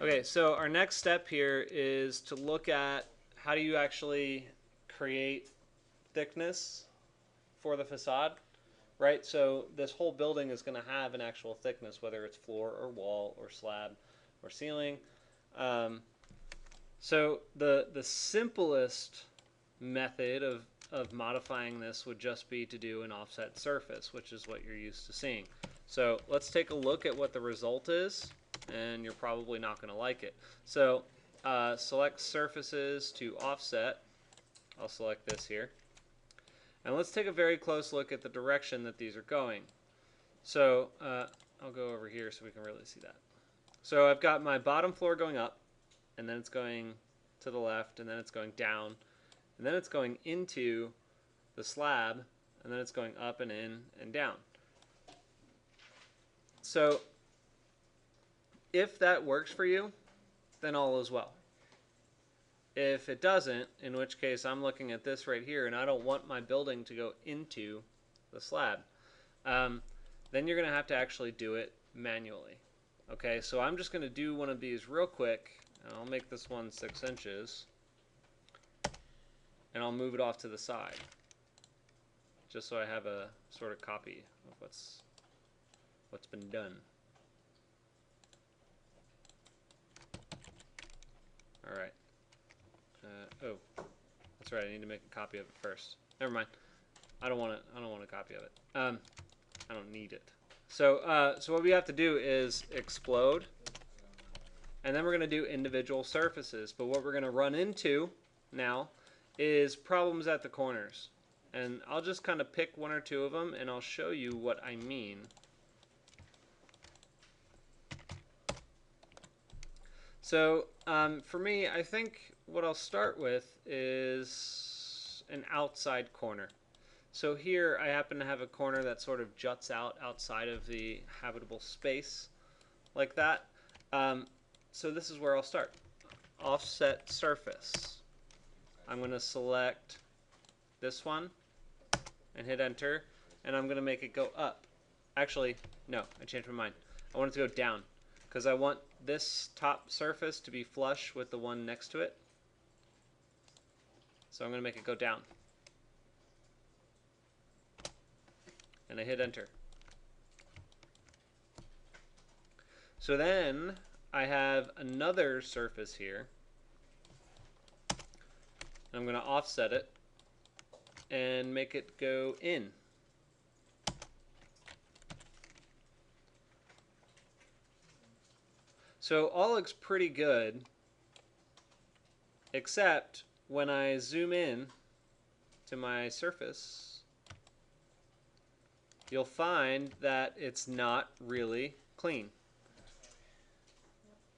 Okay, so our next step here is to look at how do you actually create thickness for the facade, right? So this whole building is going to have an actual thickness, whether it's floor or wall or slab or ceiling. Um, so the simplest method of modifying this would just be to do an offset surface, which is what you're used to seeing. So let's take a look at what the result is, and you're probably not going to like it. So select surfaces to offset. I'll select this here. And let's take a very close look at the direction that these are going. So I'll go over here so we can really see that. So I've got my bottom floor going up, and then it's going to the left, and then it's going down, and then it's going into the slab, and then it's going up and in and down. So if that works for you, then all is well. If it doesn't, in which case I'm looking at this right here and I don't want my building to go into the slab, then you're going to have to actually do it manually. Okay, so I'm just going to do one of these real quick, and I'll make this one 6 inches, and I'll move it off to the side, just so I have a sort of copy of what's been done. All right. Oh, that's right. I need to make a copy of it first. Never mind. I don't want a copy of it. I don't need it. So what we have to do is explode, and then we're going to do individual surfaces. But what we're going to run into now is problems at the corners, and I'll just kind of pick one or two of them, and I'll show you what I mean. So for me, I think what I'll start with is an outside corner. So here I happen to have a corner that sort of juts out outside of the habitable space like that. So this is where I'll start. Offset surface. I'm going to select this one and hit enter, and I'm going to make it go up. Actually, no, I changed my mind. I want it to go down because I want this top surface to be flush with the one next to it. So I'm going to make it go down. And I hit enter. So then I have another surface here. I'm going to offset it and make it go in. So all looks pretty good, except when I zoom in to my surface, you'll find that it's not really clean.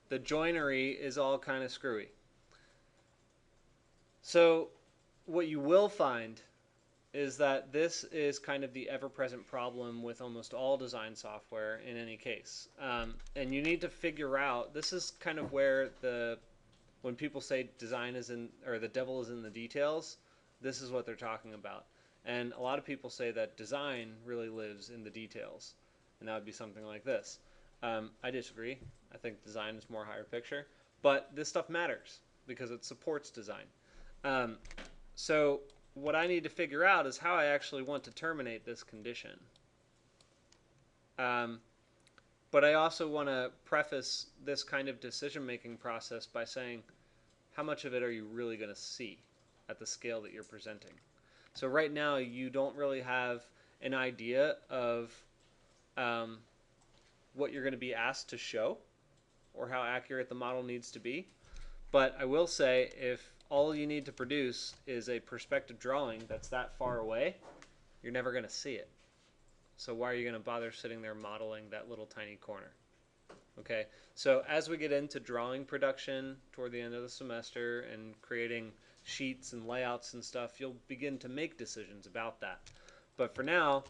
The joinery is all kind of screwy. So what you will find is that this is kind of the ever-present problem with almost all design software in any case. And you need to figure out, this is kind of where when people say design is in, or the devil is in the details, this is what they're talking about. And a lot of people say that design really lives in the details, and that would be something like this. I disagree. I think design is more higher picture, but this stuff matters because it supports design. So what I need to figure out is how I actually want to terminate this condition. But I also want to preface this kind of decision-making process by saying, how much of it are you really going to see at the scale that you're presenting? So right now, you don't really have an idea of what you're going to be asked to show or how accurate the model needs to be. But I will say, if all you need to produce is a perspective drawing that's that far away, you're never going to see it. So why are you going to bother sitting there modeling that little tiny corner? Okay, so as we get into drawing production toward the end of the semester and creating sheets and layouts and stuff, you'll begin to make decisions about that. But for now,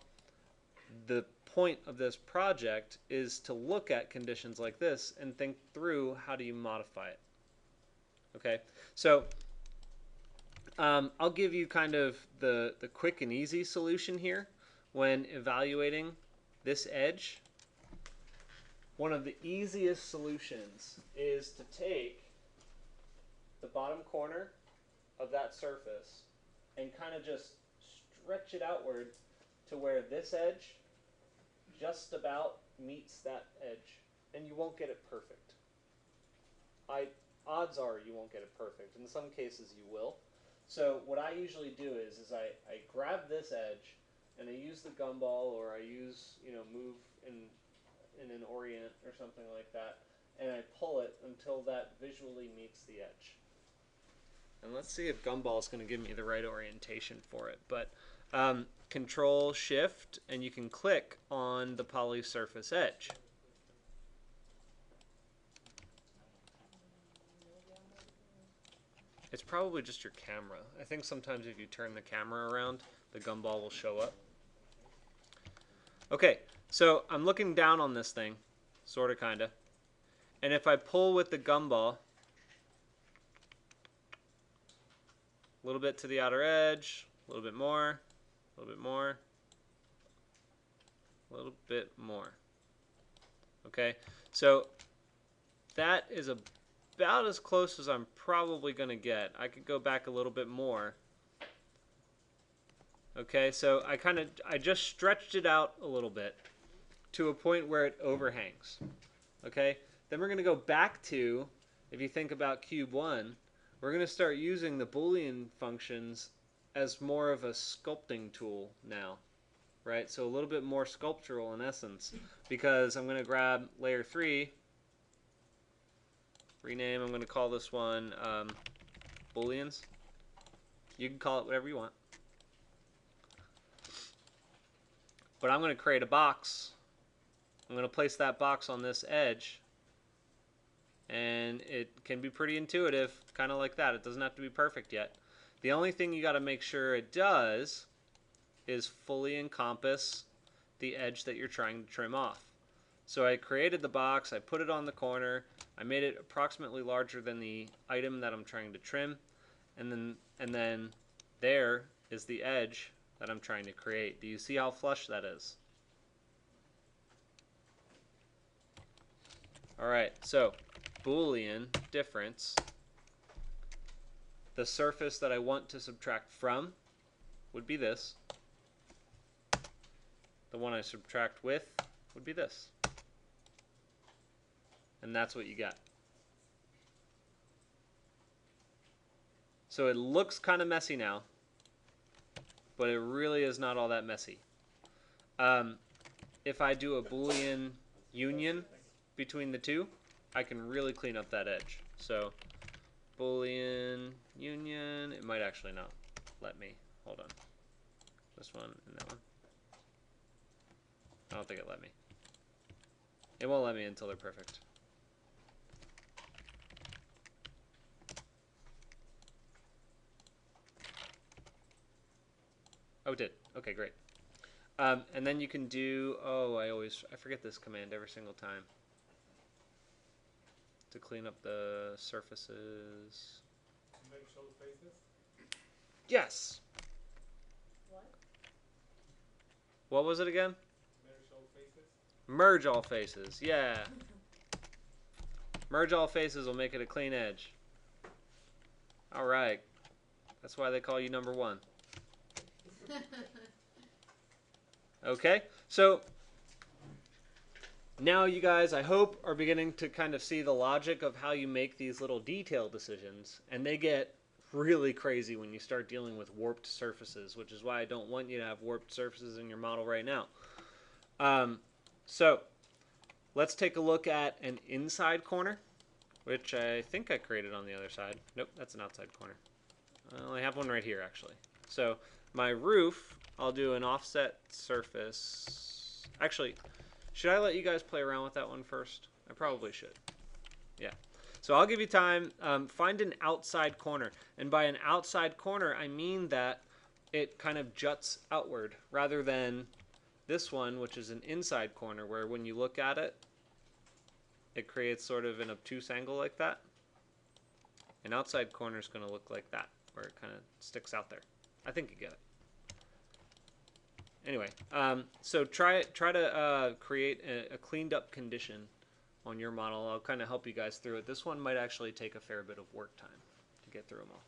the point of this project is to look at conditions like this and think through how do you modify it. Okay, so I'll give you kind of the quick and easy solution here when evaluating this edge. one of the easiest solutions is to take the bottom corner of that surface and kind of just stretch it outward to where this edge just about meets that edge, and you won't get it perfect. Odds are you won't get it perfect. In some cases you will. So what I usually do is I grab this edge and I use the gumball, or I use, move in an orient or something like that, and I pull it until that visually meets the edge. And let's see if gumball is going to give me the right orientation for it. But Control Shift and you can click on the poly surface edge. It's probably just your camera. I think sometimes if you turn the camera around, the gumball will show up. Okay, so I'm looking down on this thing, sorta, kinda. And if I pull with the gumball, a little bit to the outer edge, a little bit more, a little bit more, a little bit more. Okay, so that is about as close as I'm probably going to get. I could go back a little bit more. Okay, so I just stretched it out a little bit to a point where it overhangs. Okay, then we're going to go back to, if you think about cube 1, we're going to start using the Boolean functions as more of a sculpting tool now, right? So a little bit more sculptural in essence, because I'm going to grab layer 3, rename, I'm going to call this one Booleans. You can call it whatever you want. But I'm going to create a box. I'm going to place that box on this edge. And it can be pretty intuitive, kind of like that. It doesn't have to be perfect yet. The only thing you got to make sure it does is fully encompass the edge that you're trying to trim off. So I created the box, I put it on the corner, I made it approximately larger than the item that I'm trying to trim, and then there is the edge that I'm trying to create. Do you see how flush that is? Alright, so Boolean difference. The surface that I want to subtract from would be this. The one I subtract with would be this. And that's what you got. So it looks kind of messy now, but it really is not all that messy. If I do a Boolean union between the two, I can really clean up that edge. So Boolean union, it might actually not let me. Hold on. This one and that one. I don't think it let me. It won't let me until they're perfect. Oh, it did. Okay, great. And then you can do, I forget this command every single time. To clean up the surfaces. Make show faces? Yes! What? What was it again? Merge all faces? Merge all faces, yeah. Merge all faces will make it a clean edge. Alright. That's why they call you number 1. Okay, so now you guys, I hope, are beginning to kind of see the logic of how you make these little detail decisions, and they get really crazy when you start dealing with warped surfaces, which is why I don't want you to have warped surfaces in your model right now. So let's take a look at an inside corner, which I think I created on the other side. Nope, that's an outside corner. I have one right here, actually. So my roof, I'll do an offset surface. Actually, should I let you guys play around with that one first? I probably should. Yeah. So I'll give you time. Find an outside corner. And by an outside corner, I mean that it kind of juts outward rather than this one, which is an inside corner, where when you look at it, it creates sort of an obtuse angle like that. An outside corner is going to look like that, where it kind of sticks out there. I think you get it. Anyway, so try to create a cleaned up condition on your model. I'll kind of help you guys through it. This one might actually take a fair bit of work time to get through them all.